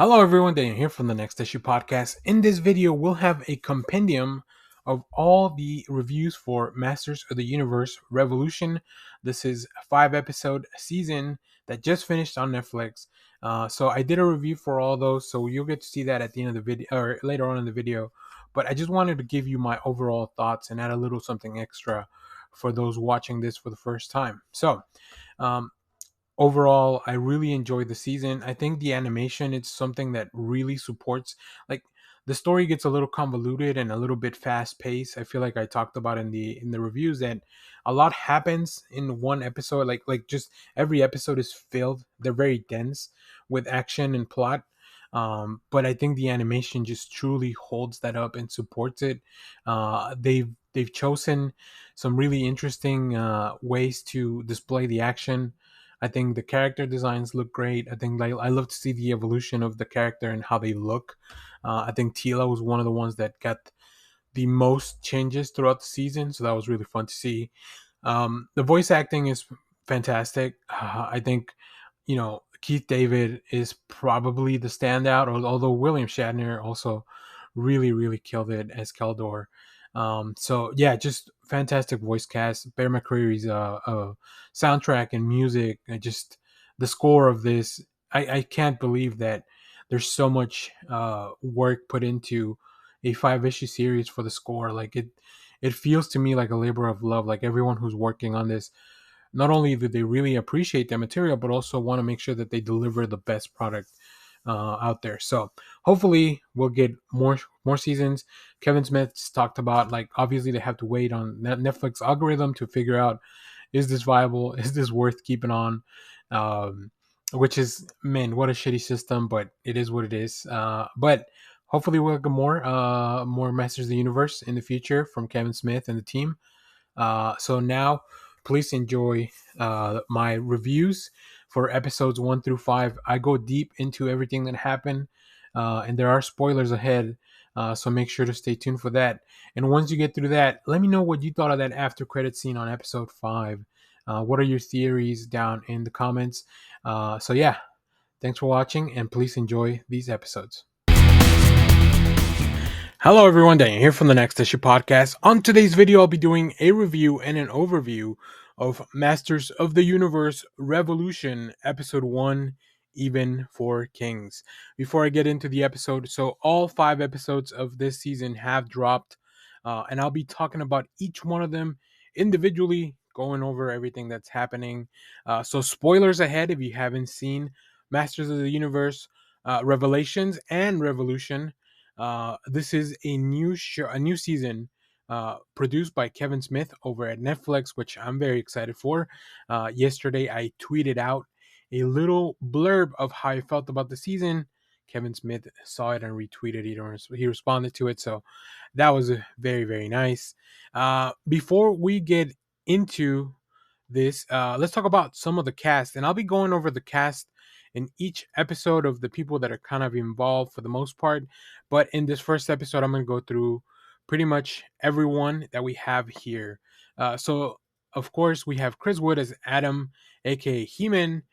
Hello everyone, Daniel here from the Next Issue Podcast. In this video, we'll have a compendium of all the reviews for Masters of the Universe Revolution. This is a 5 episode season that just finished on Netflix. So I did a review for all those, so you'll get to see that at the end of the video or later on in the video. But I just wanted to give you my overall thoughts and add a little something extra for those watching this for the first time. Um, Overall, I really enjoyed the season. I think the animation it's something that really supports, like, the story gets a little convoluted and a little bit fast paced. I feel like I talked about in the reviews that a lot happens in one episode. Like just every episode is filled. They're very dense with action and plot. But I think the animation just truly holds that up and supports it. They've chosen some really interesting ways to display the action. I think the character designs look great. I think I love to see the evolution of the character and how they look. I think Tila was one of the ones that got the most changes throughout the season, so that was really fun to see. The voice acting is fantastic. I think Keith David is probably the standout, although William Shatner also really killed it as Keldor. So yeah, just fantastic voice cast. Bear McCreary's soundtrack and music, just the score of this. I can't believe that there's so much work put into a 5 issue series for the score. Like it feels to me like a labor of love. Like everyone who's working on this, not only do they really appreciate their material, but also want to make sure that they deliver the best product out there. So hopefully we'll get more seasons. Kevin Smith's talked about, like, obviously they have to wait on Netflix algorithm to figure out, is this viable? Is this worth keeping on? Which is, man, what a shitty system, but it is what it is. But hopefully we'll get more Masters of the Universe in the future from Kevin Smith and the team. So now, please enjoy my reviews for episodes 1 through 5. I go deep into everything that happened, and there are spoilers ahead. So make sure to stay tuned for that. And once you get through that, let me know what you thought of that after credit scene on episode 5. What are your theories down in the comments? So yeah, thanks for watching, and please enjoy these episodes. Hello everyone, Daniel here from the Next Issue Podcast. On today's video, I'll be doing a review and an overview of Masters of the Universe Revolution, Episode 1, Even for Kings. Before I get into the episode, so all 5 episodes of this season have dropped, and I'll be talking about each one of them individually, going over everything that's happening. So spoilers ahead if you haven't seen Masters of the Universe Revelations and Revolution. This is a new show, a new season, produced by Kevin Smith over at Netflix, which I'm very excited for. Yesterday, I tweeted out a little blurb of how I felt about the season. Kevin Smith saw it and retweeted it, or he responded to it. So that was very nice. Before we get into this, let's talk about some of the cast, and I'll be going over the cast in each episode of the people that are kind of involved for the most part. But in this first episode, I'm going to go through pretty much everyone that we have here. So, of course, we have Chris Wood as Adam, aka He-Man,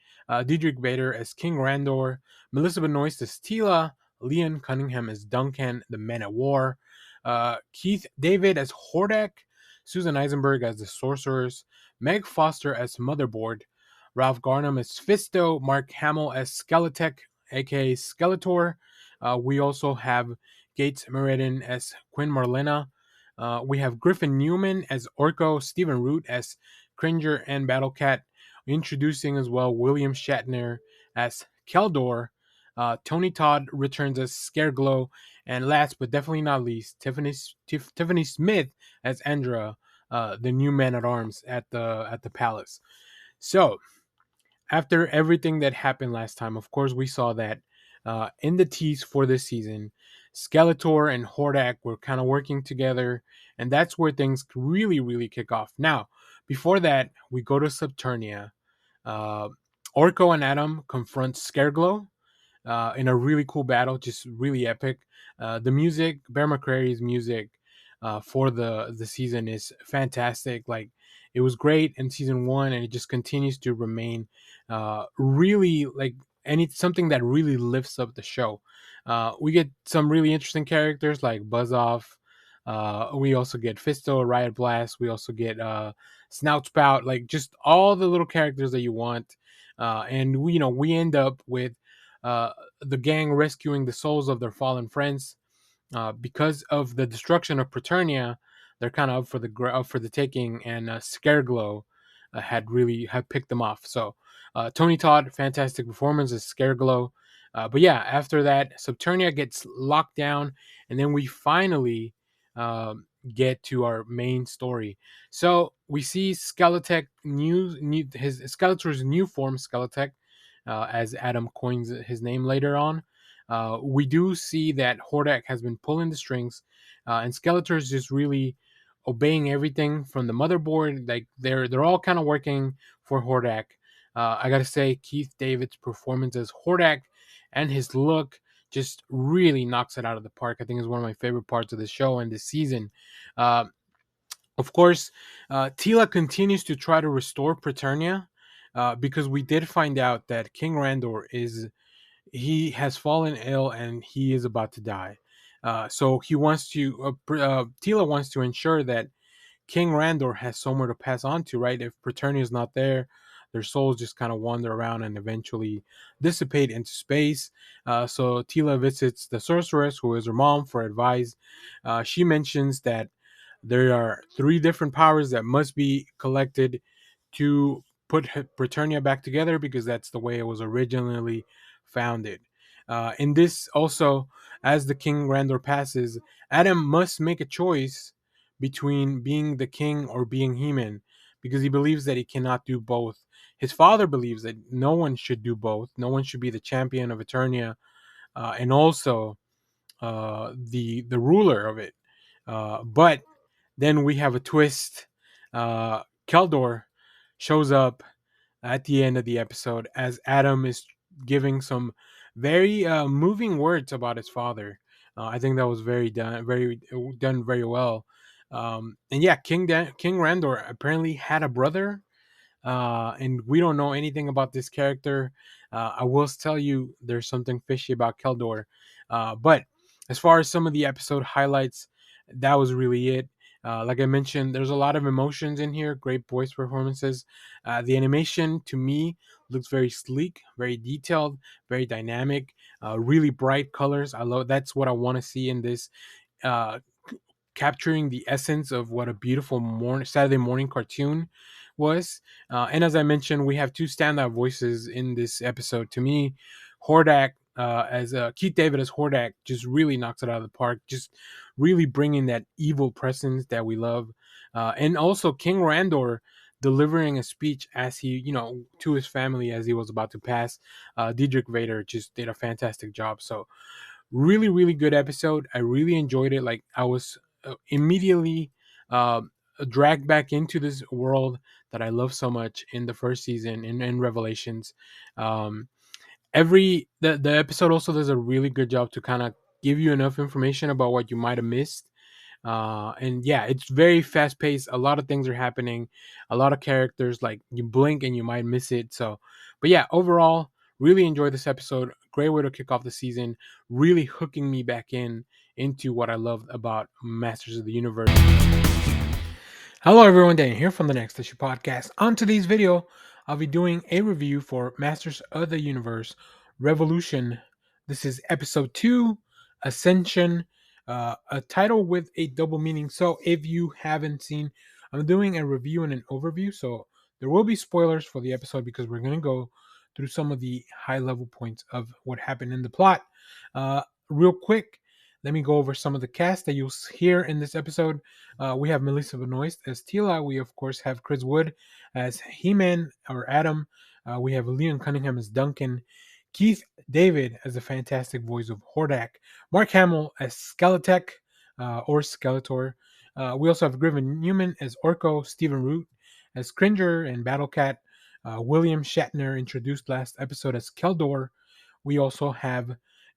Diedrich Bader as King Randor, Melissa Benoist as Tila, Leon Cunningham as Duncan, the Man at War, Keith David as Hordak, Susan Eisenberg as the Sorcerers, Meg Foster as Motherboard, Ralph Garnham as Fisto, Mark Hamill as Skeletech, aka Skeletor. We also have Gates Meriden as Quinn Marlena. We have Griffin Newman as Orko, Stephen Root as Cringer and Battlecat. Introducing as well William Shatner as Keldor. Tony Todd returns as Scareglow. And last but definitely not least, Tiffany Smith as Andra, the new man-at-arms at the palace. So, after everything that happened last time, of course, we saw that in the tease for this season, Skeletor and Hordak were kind of working together, and that's where things really kick off. Now, before that, we go to Subternia. Orko and Adam confront Scareglow in a really cool battle, just really epic. The music, Bear McCreary's music for the season is fantastic. Like, it was great in season 1, and it just continues to remain really, like, and it's something that really lifts up the show. We get some really interesting characters like Buzz Off. We also get Fisto, Riot Blast. We also get Snout Spout, like just all the little characters that you want. And we end up with uh, the gang rescuing the souls of their fallen friends. Because of the destruction of Preternia, they're kind of up for the taking, and Scareglow had picked them off. So Tony Todd, fantastic performance as Scareglow. But yeah, after that, Subternia gets locked down, and then we finally get to our main story. So we see Skeletech his Skeletor's new form, Skeletech, as Adam coins his name later on. We do see that Hordak has been pulling the strings, and Skeletor is just really obeying everything from the motherboard. Like they're all kind of working for Hordak. I gotta say, Keith David's performance as Hordak and his look just really knocks it out of the park. I think is one of my favorite parts of the show and this season. Uh, of course, Tila continues to try to restore Preternia, because we did find out that King Randor he has fallen ill and he is about to die. So he wants to Tila wants to ensure that King Randor has somewhere to pass on to, right? If Preternia is not there, their souls just kind of wander around and eventually dissipate into space. So Tila visits the sorceress, who is her mom, for advice. She mentions that there are three different powers that must be collected to put Preternia back together, because that's the way it was originally founded. In this, also, as the King Randor passes, Adam must make a choice between being the king or being He-Man, because he believes that he cannot do both. His father believes that no one should do both. No one should be the champion of Eternia, and also the ruler of it. But then we have a twist. Keldor shows up at the end of the episode as Adam is giving some very moving words about his father. I think that was very done very well. And yeah, King Randor apparently had a brother, and we don't know anything about this character. I will tell you there's something fishy about Keldor. But as far as some of the episode highlights, that was really it. Like I mentioned, there's a lot of emotions in here, great voice performances. The animation to me looks very sleek, very detailed, very dynamic, really bright colors. I love That's what I want to see in this. Uh, Capturing the essence of what a beautiful Saturday morning cartoon was. And as I mentioned, we have two standout voices in this episode. To me, Hordak, as Keith David as Hordak, just really knocks it out of the park. Just really bringing that evil presence that we love, and also King Randor delivering a speech as he, to his family as he was about to pass. Diedrich Vader just did a fantastic job. So really, really good episode. I really enjoyed it. Like I was immediately uh, dragged back into this world that I love so much in the first season in Revelations. Um, the episode also does a really good job to kind of give you enough information about what you might have missed. And yeah, it's very fast paced. A lot of things are happening, a lot of characters. Like you blink and you might miss it. So, but yeah, overall, really enjoyed this episode. Great way to kick off the season. Really hooking me back into what I loved about Masters of the Universe. Hello everyone, Dan here from the Next Issue Podcast. On today's video, I'll be doing a review for Masters of the Universe Revolution. This is episode 2, Ascension, a title with a double meaning. So if you haven't seen, I'm doing a review and an overview, so there will be spoilers for the episode because we're going to go through some of the high level points of what happened in the plot. Real quick, let me go over some of the cast that you'll hear in this episode. We have Melissa Benoist as Tila. We, of course, have Chris Wood as He-Man or Adam. We have Leon Cunningham as Duncan. Keith David as the fantastic voice of Hordak. Mark Hamill as Skeletech or Skeletor. We also have Griffin Newman as Orko. Stephen Root as Cringer and Battlecat. William Shatner, introduced last episode as Keldor. We also have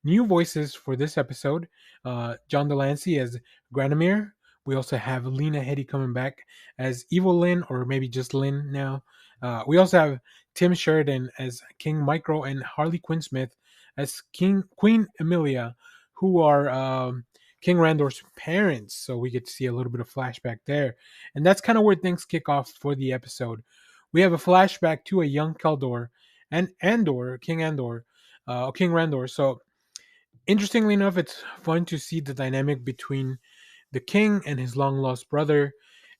new voices for this episode. John Delancey as Granamir. We also have Lena Headey coming back as Evil Lynn, or maybe just Lynn now. We also have Tim Sheridan as King Micro and Harley Quinn Smith as King Queen Emilia, who are King Randor's parents. So we get to see a little bit of flashback there, and that's kind of where things kick off for the episode. We have a flashback to a young Keldor and Andor, King Andor, King Randor. So interestingly enough, it's fun to see the dynamic between the king and his long lost brother.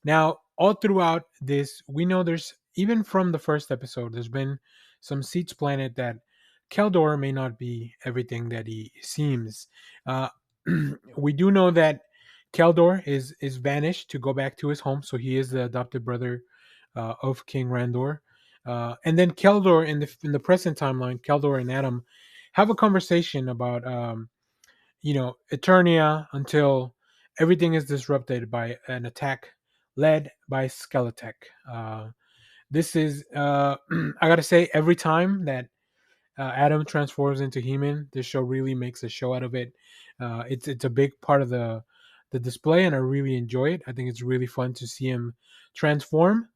Now, all throughout this, we know there's, even from the first episode, there's been some seeds planted that Keldor may not be everything that he seems. Uh, we do know that Keldor is banished to go back to his home, so he is the adopted brother of King Randor. And then Keldor, in the present timeline, Keldor and Adam have a conversation about Eternia until everything is disrupted by an attack led by Skeletech. This is I gotta say, every time that Adam transforms into human, this show really makes a show out of it. It's a big part of the display, and I really enjoy it. I think it's really fun to see him transform.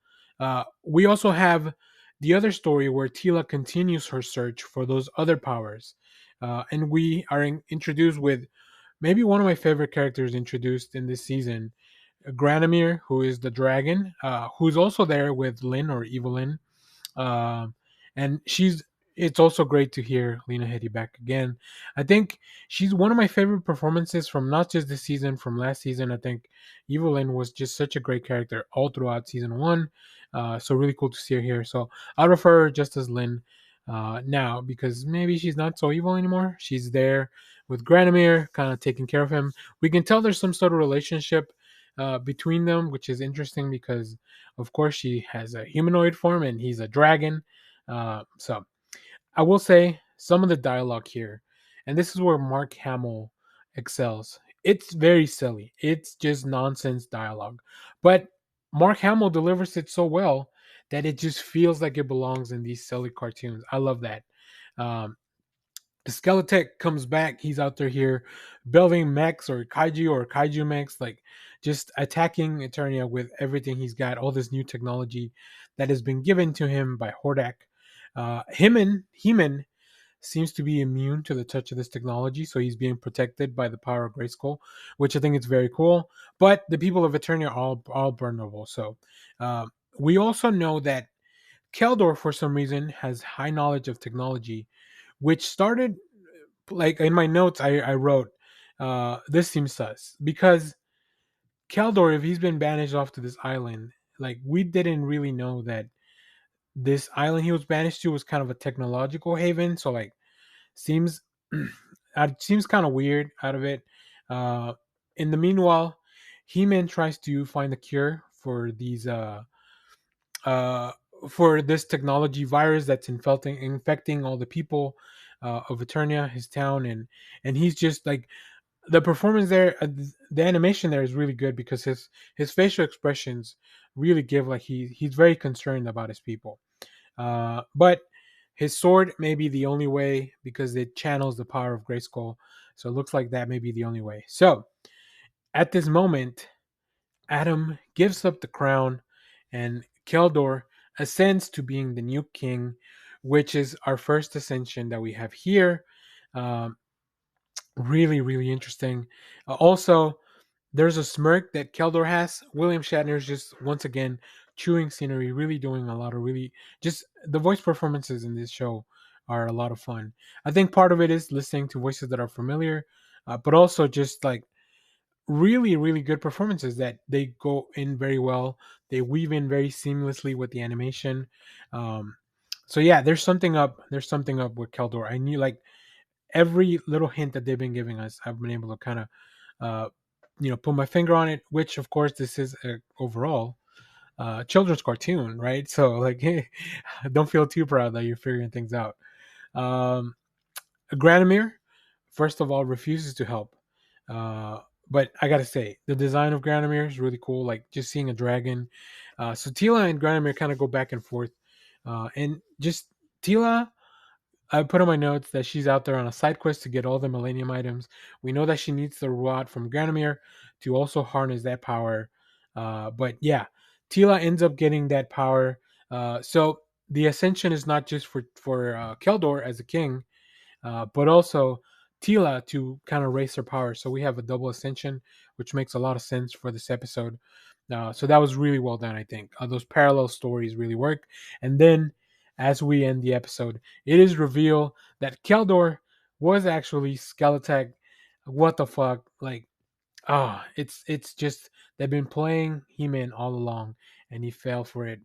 We also have the other story where Tila continues her search for those other powers, and we are introduced with maybe one of my favorite characters introduced in this season, Granomir, who is the dragon, who's also there with Lynn, or Evil Lynn. Um, and she's It's also great to hear Lena Headey back again. I think she's one of my favorite performances from not just this season, from last season. I think Evelyn was just such a great character all throughout season one. So really cool to see her here. So I refer her just as Lynn now, because maybe she's not so evil anymore. She's there with Granomir, kind of taking care of him. We can tell there's some sort of relationship between them, which is interesting because, of course, she has a humanoid form and he's a dragon. So I will say some of the dialogue here, and this is where Mark Hamill excels. It's very silly. It's just nonsense dialogue, but Mark Hamill delivers it so well that it just feels like it belongs in these silly cartoons. I love that. Um, the Skeletech comes back. He's out there here building mechs, or kaiju mechs, like just attacking Eternia with everything he's got, all this new technology that has been given to him by Hordak. Heman seems to be immune to the touch of this technology, so he's being protected by the power of Grayskull, which I think is very cool. But the people of Eternia are all vulnerable. So uh, we also know that Keldor, for some reason, has high knowledge of technology, which started, like in my notes, I wrote, this seems sus because Keldor, if he's been banished off to this island, like we didn't really know that this island he was banished to was kind of a technological haven. So like, seems it seems kind of weird out of it. Uh, in the meanwhile, He-Man tries to find a cure for these uh, for this technology virus that's infecting all the people of Eternia, his town, and he's just like, the performance there, the animation there is really good because his facial expressions really give, like, he's very concerned about his people. But his sword may be the only way because it channels the power of Grayskull. So it looks like that may be the only way. So at this moment, Adam gives up the crown and Keldor ascends to being the new king, which is our first ascension that we have here. Um, Really, really interesting. Also, there's a smirk that Keldor has. William Shatner is just once again chewing scenery, really doing a lot of really, just the voice performances in this show are a lot of fun. I think part of it is listening to voices that are familiar, but also just like really, really good performances that they go in very well. They weave in very seamlessly with the animation. Um, so yeah, there's something up. There's something up with Keldor. I knew, like, every little hint that they've been giving us, I've been able to kind of, uh, put my finger on it. Which, of course, this is a overall children's cartoon, right? So, like, don't feel too proud that you're figuring things out. Um, Granomir, first of all, refuses to help. Uh, but I gotta say, the design of Granomir is really cool. Like, just seeing a dragon. So Tila and Granomir kind of go back and forth, and just Tila I put on my notes that she's out there on a side quest to get all the Millennium items. We know that she needs the rod from Granomir to also harness that power. But yeah, Tila ends up getting that power. So the ascension is not just for Keldor as a king, but also Tila to kind of raise her power. So we have a double ascension, which makes a lot of sense for this episode. So that was really well done, I think. Those parallel stories really work. And then, as we end the episode, it is revealed that Keldor was actually Skeletech. What the fuck? Like, it's just they've been playing He-Man all along, and he fell for it.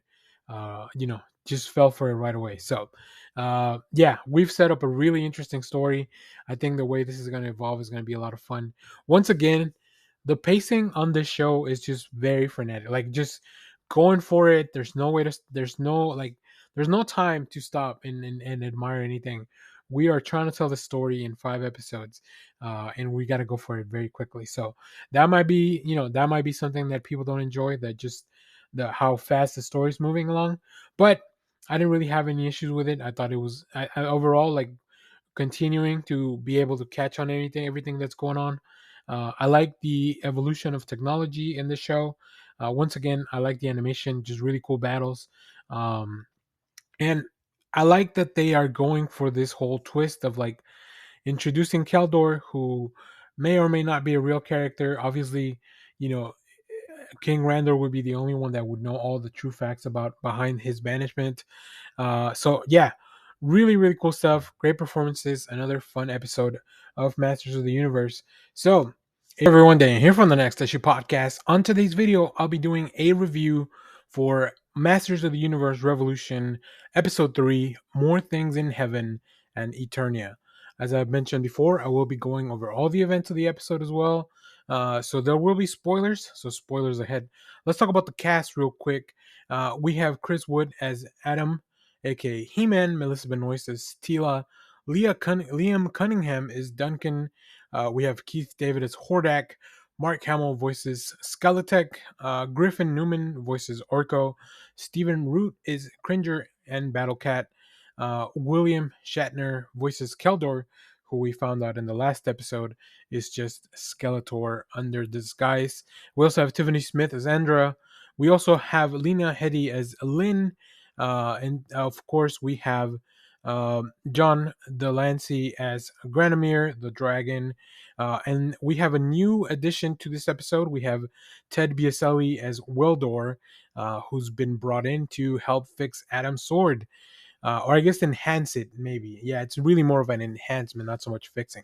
Just fell for it right away. So, yeah, we've set up a really interesting story. I think the way this is going to evolve is going to be a lot of fun. Once again, the pacing on this show is just very frenetic. Like just going for it. There's no way to. There's no like. There's no time to stop and admire anything. We are trying to tell the story in 5 episodes, and we got to go for it very quickly. So that might be that might be something that people don't enjoy, that just the how fast the story's moving along. But I didn't really have any issues with it. I thought it was I overall like continuing to be able to catch on everything that's going on. I like the evolution of technology in the show. Once again, I like the animation, just really cool battles. Um, and I like that they are going for this whole twist of like introducing Keldor, who may or may not be a real character. Obviously, you know, King Randor would be the only one that would know all the true facts about behind his banishment. So yeah, really, really cool stuff. Great performances. Another fun episode of Masters of the Universe. So, hey everyone, Dan here from the Next Issue Podcast. On today's video, I'll be doing a review for Masters of the Universe Revolution, Episode 3, More Things in Heaven and Eternia. As I've mentioned before, I will be going over all the events of the episode as well. So there will be spoilers. So spoilers ahead. Let's talk about the cast real quick. We have Chris Wood as Adam, aka He-Man. Melissa Benoist as Tila. Liam Cunningham is Duncan. We have Keith David as Hordak. Mark Hamill voices Skeletech. Griffin Newman voices Orko. Stephen Root is Cringer and Battlecat. William Shatner voices Keldor, who we found out in the last episode is just Skeletor under disguise. We also have Tiffany Smith as Andra. We also have Lena Headey as Lynn. And of course, we have John Delancey as Granomir, the dragon. And we have a new addition to this episode. We have Ted Biaselli as Weldor, who's been brought in to help fix Adam's sword. Or I guess enhance it, maybe. Yeah, it's really more of an enhancement, not so much fixing.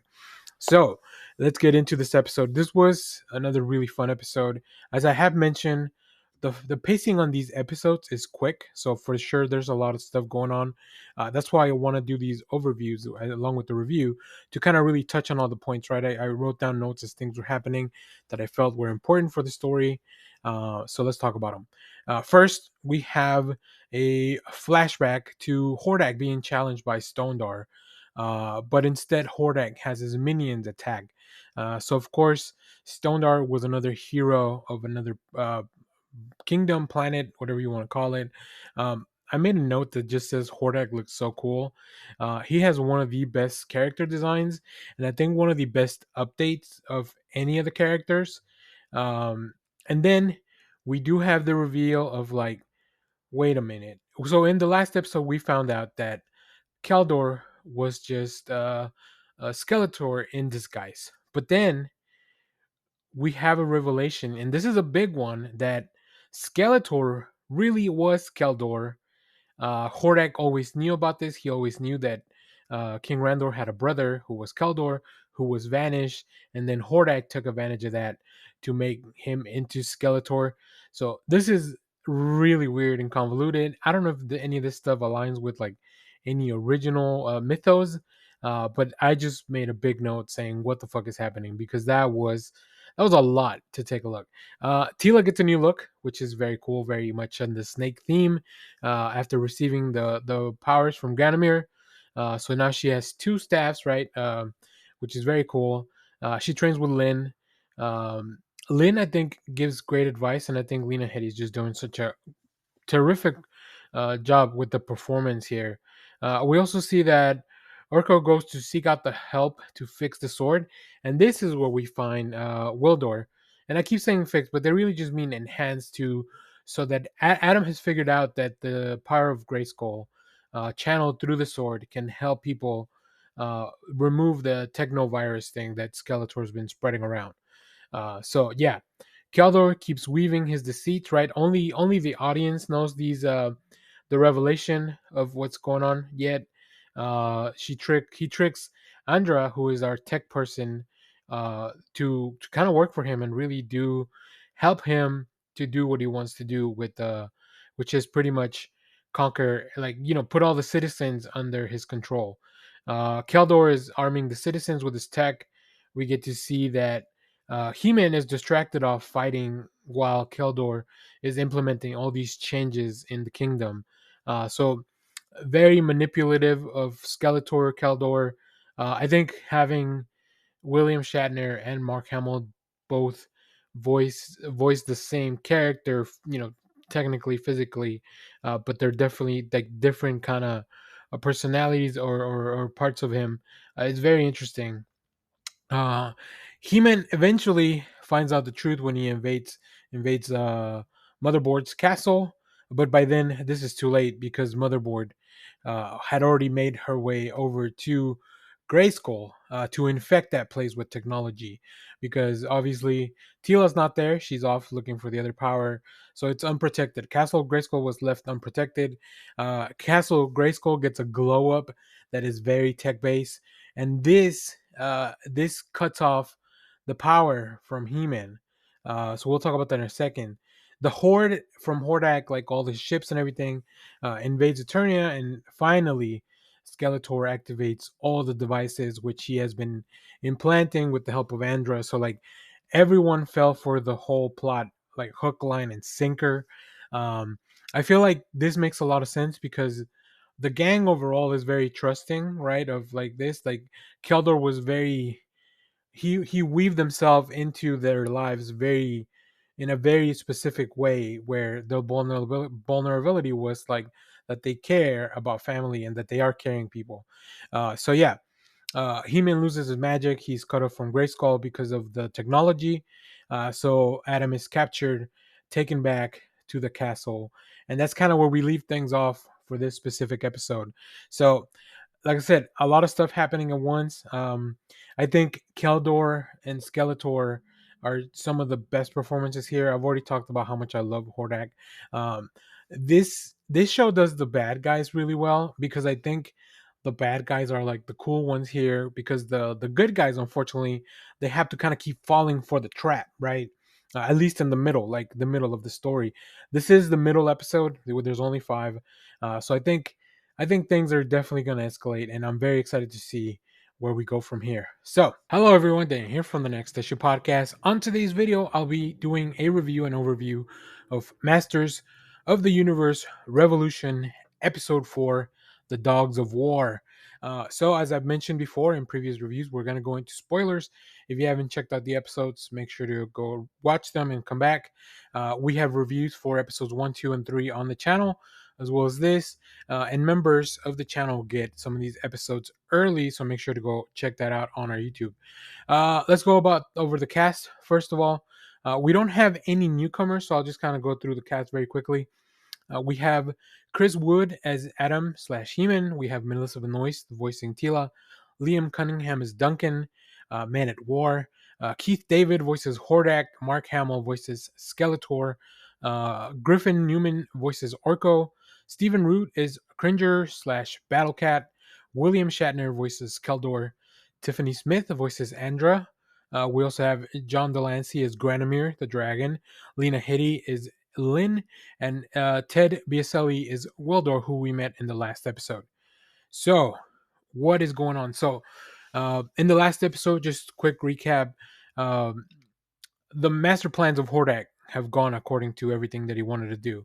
So let's get into this episode. This was another really fun episode. As I have mentioned, the pacing on these episodes is quick, so for sure there's a lot of stuff going on. That's why I want to do these overviews along with the review to kind of really touch on all the points. Right, I wrote down notes as things were happening that I felt were important for the story. So let's talk about them. First, we have a flashback to Hordak being challenged by Stondar. But instead, Hordak has his minions attack. So, of course, Stondar was another hero of another kingdom, planet, whatever you want to call it. I made a note that just says Hordak looks so cool. He has one of the best character designs, and I think one of the best updates of any of the characters. And then we do have the reveal of like, wait a minute. So in the last episode, we found out that Keldor was just a Skeletor in disguise. But then we have a revelation, and this is a big one, that Skeletor really was Keldor. Hordak always knew about this. He always knew that King Randor had a brother who was Keldor, who was vanished, and then Hordak took advantage of that to make him into Skeletor. So this is really weird and convoluted. I don't know if any of this stuff aligns with like any original mythos, but I just made a big note saying what the fuck is happening, because that was a lot to take a look. Tila gets a new look, which is very cool, very much on the snake theme. After receiving the powers from Granomir, so now she has two staffs, right? Which is very cool. She trains with Lynn. Um, Lynn, I think, gives great advice, and I think Lena Headey is just doing such a terrific job with the performance here. We also see that Orko goes to seek out the help to fix the sword, and this is where we find Wildor. And I keep saying fix, but they really just mean enhance to, so that Adam has figured out that the power of Grayskull, channeled through the sword, can help people remove the technovirus thing that Skeletor's been spreading around. So yeah, Keldor keeps weaving his deceit. Right, only the audience knows these the revelation of what's going on. Yet, he tricks Andra, who is our tech person, to kind of work for him and really do help him to do what he wants to do with which is pretty much conquer, like, put all the citizens under his control. Keldor is arming the citizens with his tech. We get to see that He-Man is distracted off fighting while Keldor is implementing all these changes in the kingdom. So very manipulative of Skeletor, Keldor. I think having William Shatner and Mark Hamill both voice the same character, technically, physically, but they're definitely like different kind of personalities, or parts of him. It's very interesting. uh He-Man eventually finds out the truth when he invades Motherboard's castle, but by then this is too late because Motherboard had already made her way over to Grayskull to infect that place with technology, because obviously Tila's not there. She's off looking for the other power, so it's unprotected. Castle Grayskull was left unprotected. Castle Grayskull gets a glow up that is very tech based, and this cuts off the power from He-Man. So we'll talk about that in a second. The Horde from Hordak, like all the ships and everything, invades Eternia, and finally, Skeletor activates all the devices which he has been implanting with the help of Andra. So like everyone fell for the whole plot, like hook, line, and sinker. Um, I feel like this makes a lot of sense because the gang overall is very trusting, right? Of like this, like Keldor was very he weaved himself into their lives very in a very specific way, where the vulnerability was like that they care about family and that they are caring people. So yeah, He-Man loses his magic. He's cut off from Grayskull because of the technology. So Adam is captured, taken back to the castle, and that's kind of where we leave things off for this specific episode. So like I said, a lot of stuff happening at once. I think Keldor and Skeletor are some of the best performances here. I've already talked about how much I love Hordak. Um, this show does the bad guys really well, because I think the bad guys are like the cool ones here, because the good guys, unfortunately, they have to kind of keep falling for the trap, right? At least in the middle, like the middle of the story. This is the middle episode. There's only five, so I think things are definitely going to escalate, and I'm very excited to see where we go from here. So, hello everyone, Dan here from the Next Issue Podcast. On today's video, I'll be doing a review and overview of Masters of the Universe Revolution, Episode 4, The Dogs of War. So, as I've mentioned before in previous reviews, we're going to go into spoilers. If you haven't checked out the episodes, make sure to go watch them and come back. We have reviews for episodes 1, 2, and 3 on the channel, as well as this. And members of the channel get some of these episodes early, so make sure to go check that out on our YouTube. Let's go over the cast. First of all, we don't have any newcomers, so I'll just kind of go through the cast very quickly. We have Chris Wood as Adam / He-Man. We have Melissa Benoist voicing Tila. Liam Cunningham as Duncan, Man at War. Keith David voices Hordak. Mark Hamill voices Skeletor. Griffin Newman voices Orko. Stephen Root is Cringer / Battlecat. William Shatner voices Keldor. Tiffany Smith voices Andra. We also have John Delancey as Granomir, the dragon. Lena Headey is Lynn, and Ted Biaselli is Wildor, who we met in the last episode. So, what is going on? So, in the last episode, just quick recap. Um, the master plans of Hordak have gone according to everything that he wanted to do.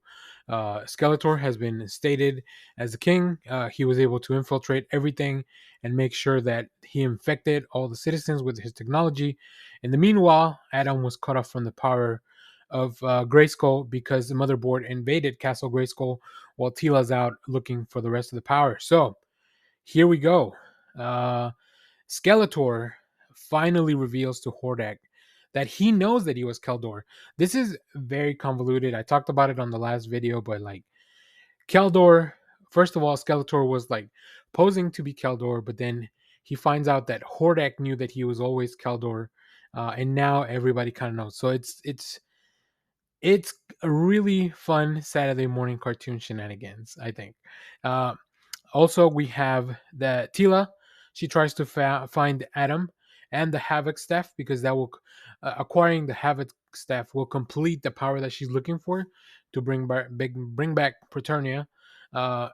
Skeletor has been instated as the king. He was able to infiltrate everything and make sure that he infected all the citizens with his technology. In the meanwhile, Adam was cut off from the power of Grayskull because the motherboard invaded Castle Grayskull while Tila's out looking for the rest of the power. So here we go. Skeletor finally reveals to Hordak that he knows that he was Keldor. This is very convoluted. I talked about it on the last video, but like Keldor, first of all, Skeletor was like posing to be Keldor, but then he finds out that Hordak knew that he was always Keldor, and now everybody kind of knows. So it's a really fun Saturday morning cartoon shenanigans, I think. Uh, Also, we have the Tila. She tries to find Adam and the Havoc staff because that will acquiring the Havoc staff will complete the power that she's looking for to bring back Preternia.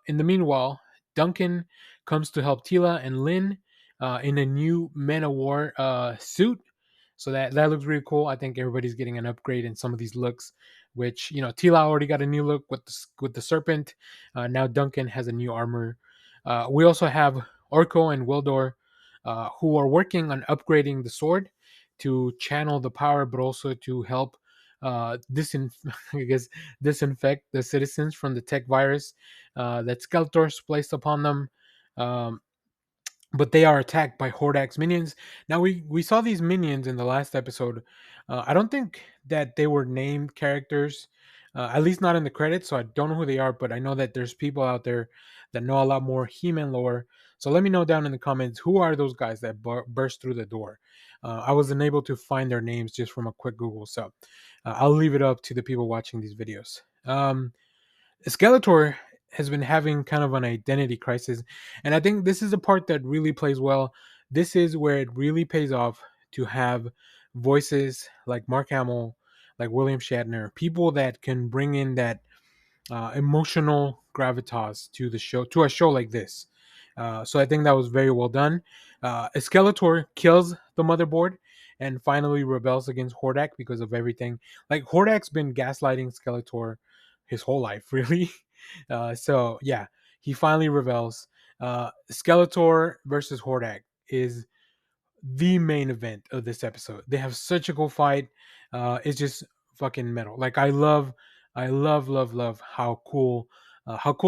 In the meanwhile, Duncan comes to help Tila and Lynn in a new Men of War suit. So that looks really cool. I think everybody's getting an upgrade in some of these looks. Which Tila already got a new look with the serpent. Now Duncan has a new armor. We also have Orko and Wildor, who are working on upgrading the sword to channel the power, but also to help I guess disinfect the citizens from the tech virus that Skeletor's placed upon them. Um, but they are attacked by Hordak's minions. Now we saw these minions in the last episode. I don't think that they were named characters, at least not in the credits. So I don't know who they are, but I know that there's people out there that know a lot more He-Man lore. So let me know down in the comments who are those guys that burst through the door. I was unable to find their names just from a quick Google, so I'll leave it up to the people watching these videos. Skeletor has been having kind of an identity crisis, and I think this is the part that really plays well. This is where it really pays off to have voices like Mark Hamill, like William Shatner, people that can bring in that emotional gravitas to the show, to a show like this. So I think that was very well done. Skeletor kills the motherboard and finally rebels against Hordak because of everything. Like Hordak's been gaslighting Skeletor his whole life, really. So yeah, he finally rebels. Skeletor versus Hordak is the main event of this episode. They have such a cool fight. It's just fucking metal. Like I love how cool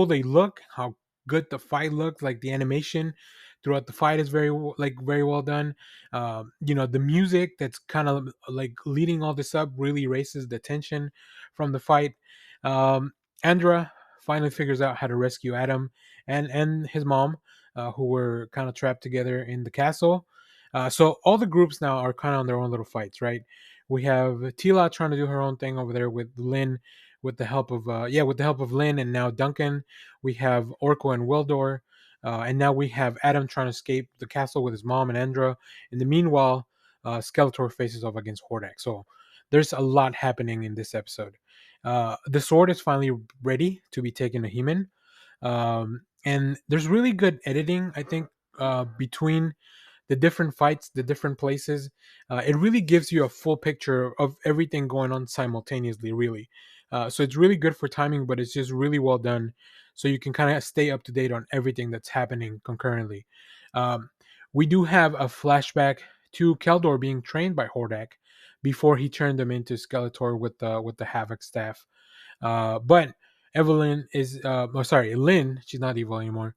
they look, how good the fight looks. Like the animation throughout the fight is very well done. The music that's kind of like leading all this up really raises the tension from the fight. Um, Andra finally figures out how to rescue Adam and his mom, who were kind of trapped together in the castle. So all the groups now are kind of on their own little fights, right? We have Tila trying to do her own thing over there with Lynn, with the help of Lynn, and now Duncan. We have Orko and Wildor, and now we have Adam trying to escape the castle with his mom and Andra. In the meanwhile, Skeletor faces off against Hordak. So there's a lot happening in this episode. The sword is finally ready to be taken to He-Man, and there's really good editing, I think, between the different fights, the different places. It really gives you a full picture of everything going on simultaneously, really. So it's really good for timing, but it's just really well done. So you can kind of stay up to date on everything that's happening concurrently. Um, we do have a flashback to Keldor being trained by Hordak before he turned him into Skeletor with the Havoc staff. But Evelyn is, oh, sorry, Lynn, she's not evil anymore.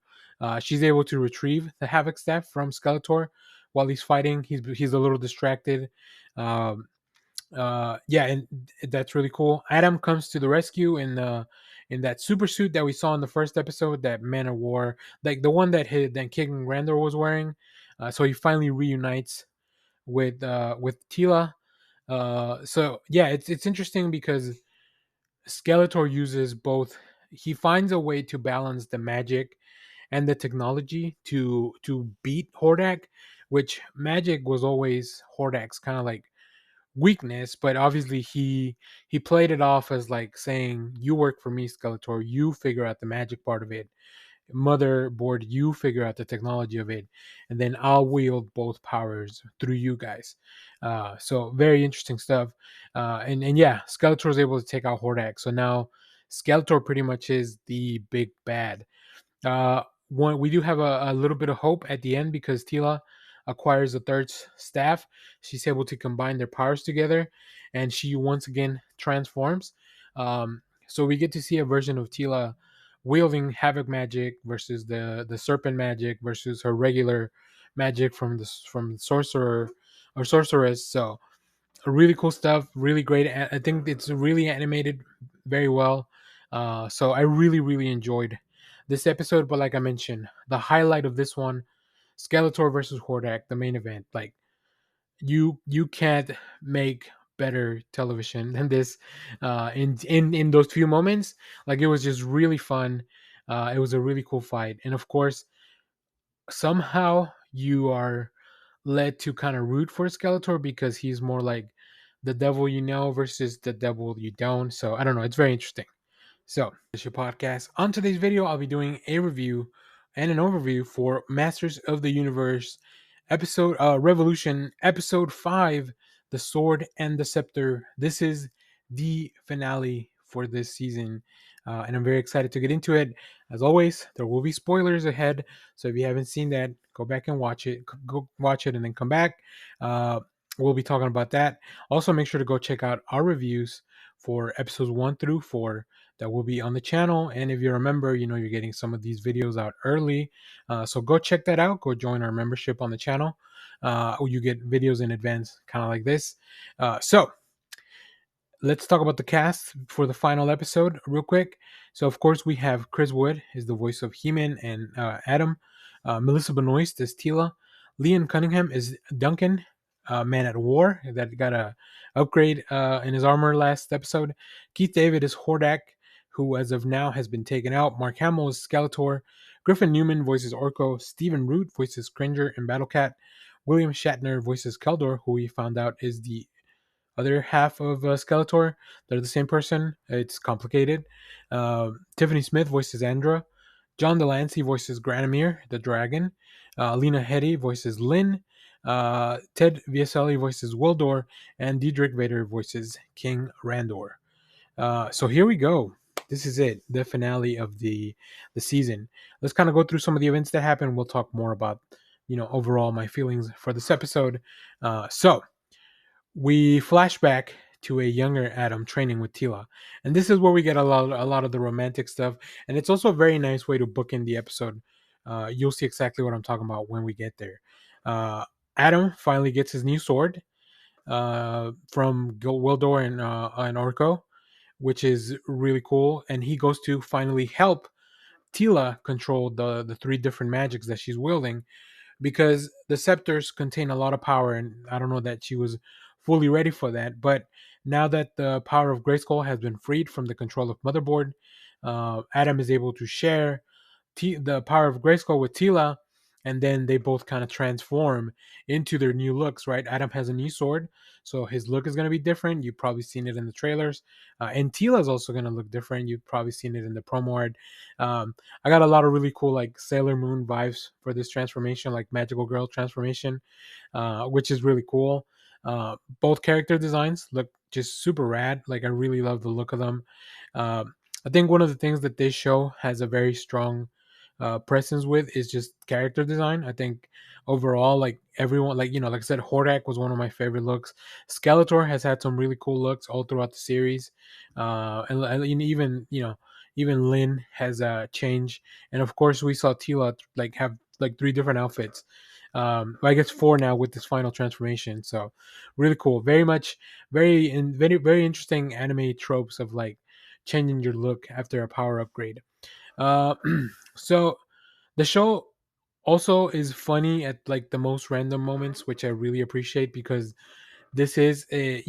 She's able to retrieve the Havoc staff from Skeletor while he's fighting. He's a little distracted. Um, yeah, and that's really cool. Adam comes to the rescue in that super suit that we saw in the first episode, that Man of War, like the one that King Randor was wearing. So he finally reunites with Tila. So yeah, it's interesting because Skeletor uses both. He finds a way to balance the magic and the technology to beat Hordak, which magic was always Hordak's kind of like weakness, but obviously he played it off as like saying, "You work for me, Skeletor. You figure out the magic part of it. Motherboard, you figure out the technology of it, and then I'll wield both powers through you guys." So very interesting stuff. And yeah, Skeletor is able to take out Hordak. So now Skeletor pretty much is the big bad. One, we do have a little bit of hope at the end because Tila acquires a third staff. She's able to combine their powers together, and she once again transforms. So we get to see a version of Tila wielding havoc magic versus the serpent magic versus her regular magic from sorcerer or sorceress. So really cool stuff, really great. I think it's really animated very well. So I really enjoyed this episode. But like I mentioned, the highlight of this one, Skeletor versus Hordak, the main event. Like you can't make better television than this. In those few moments, like it was just really fun. It was a really cool fight, and of course, somehow you are led to kind of root for Skeletor because he's more like the devil you know versus the devil you don't. So I don't know. It's very interesting. So, this is your podcast. On today's video, I'll be doing a review and an overview for Masters of the Universe episode Revolution episode 5, The Sword and the Scepter. This is the finale for this season. And I'm very excited to get into it. As always, there will be spoilers ahead. So if you haven't seen that, go back and watch it. Go watch it and then come back. Uh, we'll be talking about that. Also, make sure to go check out our reviews for episodes 1 through 4 that will be on the channel. And if you're a member, you know you're getting some of these videos out early. So go check that out. Go join our membership on the channel. You get videos in advance, kind of like this. So let's talk about the cast for the final episode real quick. So of course we have Chris Wood is the voice of He-Man and Adam. Melissa Benoist is Tila. Liam Cunningham is Duncan, Man at War, that got a upgrade in his armor last episode. Keith David is Hordak, who as of now has been taken out. Mark Hamill is Skeletor. Griffin Newman voices Orko. Stephen Root voices Cringer and Battlecat. William Shatner voices Keldor, who we found out is the other half of Skeletor. They're the same person. It's complicated. Tiffany Smith voices Andra. John Delancey voices Granamir, the dragon. Lena Headey voices Lynn. Ted Vieselli voices Wildor. And Diedrich Vader voices King Randor. So here we go. This is it, the finale of the season. Let's kind of go through some of the events that happened. We'll talk more about, overall my feelings for this episode. So we flash back to a younger Adam training with Tila, and this is where we get a lot of the romantic stuff, and it's also a very nice way to bookend the episode. You'll see exactly what I'm talking about when we get there. Adam finally gets his new sword from Wildor and Orko, which is really cool, and he goes to finally help Tila control the three different magics that she's wielding, because the scepters contain a lot of power, and I don't know that she was fully ready for that. But now that the power of Grayskull has been freed from the control of Motherboard, Adam is able to share the power of Grayskull with Tila, and then they both kind of transform into their new looks. Right, Adam has a new sword, so his look is going to be different. You've probably seen it in the trailers, and Tila is also going to look different. You've probably seen it in the promo art. I got a lot of really cool like Sailor Moon vibes for this transformation, like Magical Girl transformation, which is really cool. Both character designs look just super rad. Like I really love the look of them. I think one of the things that this show has a very strong presence with is just character design. I think overall, like everyone, like like I said, Hordak was one of my favorite looks. Skeletor has had some really cool looks all throughout the series, and even even Lynn has changed, and of course we saw Tila like have like 3 different outfits. I guess 4 now with this final transformation. So really cool, very much, very interesting anime tropes of like changing your look after a power upgrade. Uh, so the show also is funny at like the most random moments, which I really appreciate because this is a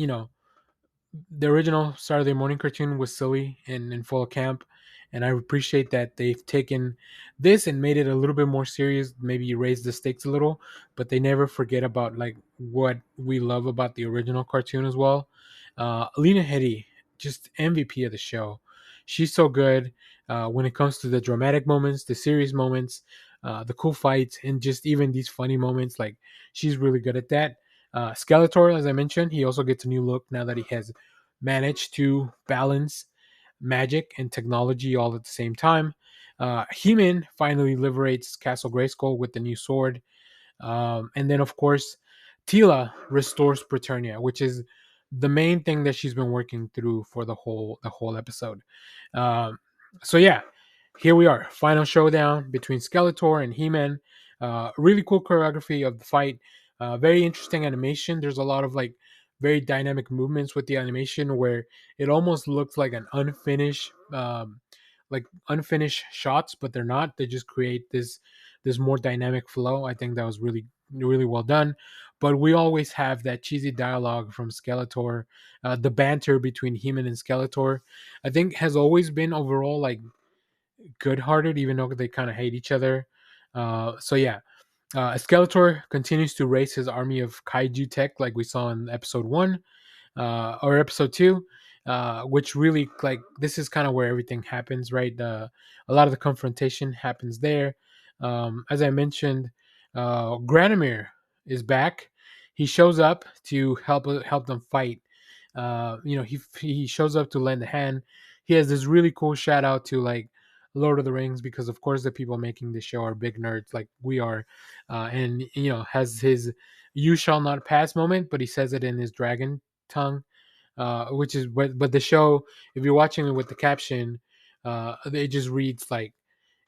the original Saturday morning cartoon was silly and full of camp, and I appreciate that they've taken this and made it a little bit more serious, maybe raised the stakes a little, but they never forget about like what we love about the original cartoon as well. Lena Headey, just MVP of the show. She's so good when it comes to the dramatic moments, the serious moments, the cool fights, and just even these funny moments. Like she's really good at that. Skeletor, as I mentioned, he also gets a new look now that he has managed to balance magic and technology all at the same time. He-Man finally liberates Castle Grayskull with the new sword. And then, of course, Tila restores Preternia, which is the main thing that she's been working through for the whole episode. Um, so yeah, here we are, final showdown between Skeletor and He-Man. Really cool choreography of the fight. Very interesting animation. There's a lot of like very dynamic movements with the animation where it almost looks like an unfinished shots, but they're not. They just create this more dynamic flow. I think that was really well done. But we always have that cheesy dialogue from Skeletor. The banter between He-Man and Skeletor, I think, has always been overall like good-hearted, even though they kind of hate each other. So yeah, Skeletor continues to raise his army of kaiju tech, like we saw in episode 1 or episode 2, which really like this is kind of where everything happens, right? A lot of the confrontation happens there. As I mentioned, Granomir is back. He shows up to help them fight. He shows up to lend a hand. He has this really cool shout out to like Lord of the Rings, because of course the people making the show are big nerds like we are, and has his "You shall not pass" moment, but he says it in his dragon tongue, which is but the show, if you're watching it with the caption, it just reads like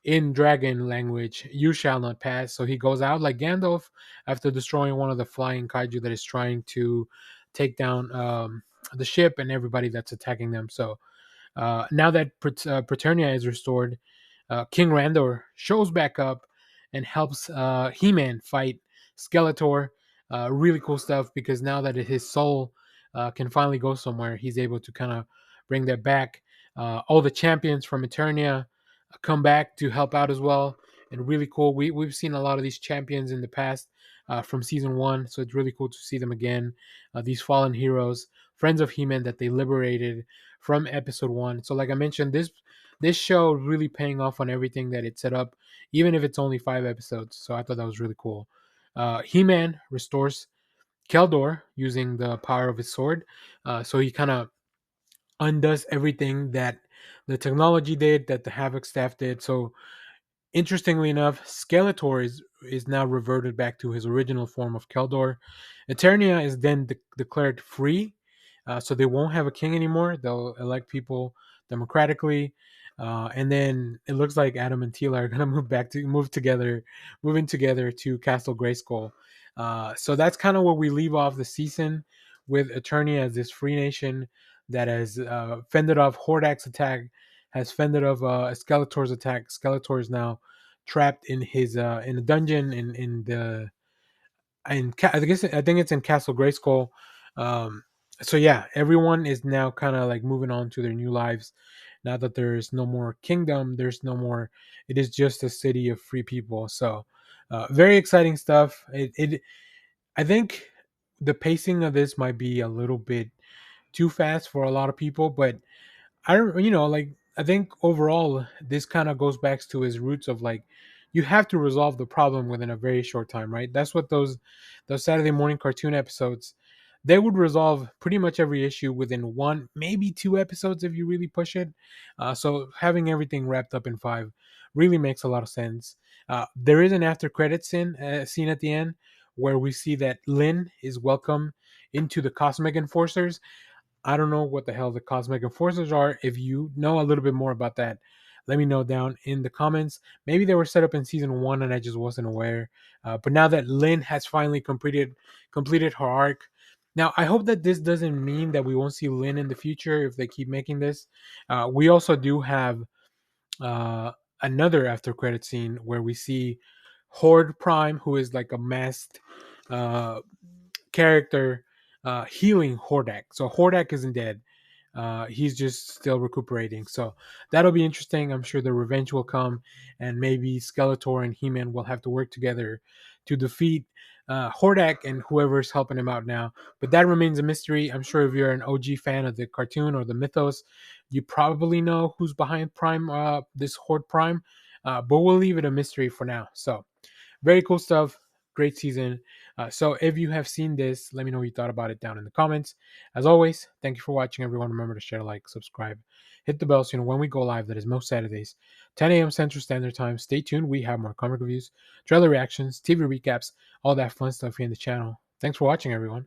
in dragon language, "You shall not pass." So he goes out like Gandalf after destroying one of the flying kaiju that is trying to take down the ship and everybody that's attacking them. So now that Preternia is restored, King Randor shows back up and helps He-Man fight Skeletor. Really cool stuff, because now that his soul can finally go somewhere, he's able to kind of bring that back. All the champions from Eternia come back to help out as well, and really cool. We've seen a lot of these champions in the past from season 1, so it's really cool to see them again. These fallen heroes, friends of He-Man that they liberated from episode 1. So like I mentioned, this show really paying off on everything that it set up, even if it's only 5 episodes. So I thought that was really cool. He-Man restores Keldor using the power of his sword. So he kind of undoes everything that the technology did, that the Havoc staff did. So interestingly enough, Skeletor is now reverted back to his original form of Keldor. Eternia is then declared free, so they won't have a king anymore. They'll elect people democratically, and then it looks like Adam and Teela are gonna moving together to Castle Grayskull. So that's kind of where we leave off the season, with Eternia as this free nation that has fended off Hordak's attack, has fended off Skeletor's attack. Skeletor is now trapped in his in a dungeon in the I think it's in Castle Grayskull. Um, so yeah, everyone is now kind of like moving on to their new lives. Now that there is no more kingdom, there's no more. It is just a city of free people. So very exciting stuff. I think the pacing of this might be a little bit too fast for a lot of people, but I don't, like I think overall this kind of goes back to his roots of like you have to resolve the problem within a very short time, right? That's what those Saturday morning cartoon episodes, they would resolve pretty much every issue within 1, maybe 2 episodes if you really push it. So having everything wrapped up in 5 really makes a lot of sense. There is an after credits scene at the end where we see that Lynn is welcome into the Cosmic Enforcers. I don't know what the hell the Cosmic Enforcers are. If you know a little bit more about that, let me know down in the comments. Maybe they were set up in season 1 and I just wasn't aware. But now that Lynn has finally completed her arc, now I hope that this doesn't mean that we won't see Lynn in the future if they keep making this. We also do have uh, another after credit scene where we see Horde Prime, who is like a masked uh, character, healing Hordak. So Hordak isn't dead. He's just still recuperating. So that'll be interesting. I'm sure the revenge will come, and maybe Skeletor and He-Man will have to work together to defeat Hordak and whoever's helping him out now. But that remains a mystery. I'm sure if you're an OG fan of the cartoon or the mythos, you probably know who's behind Prime, this Horde Prime. But we'll leave it a mystery for now. So very cool stuff. Great season. So if you have seen this, let me know what you thought about it down in the comments. As always, thank you for watching, everyone. Remember to share, like, subscribe, hit the bell so you know when we go live. That is most Saturdays, 10 a.m. Central Standard Time. Stay tuned. We have more comic reviews, trailer reactions, TV recaps, all that fun stuff here in the channel. Thanks for watching, everyone.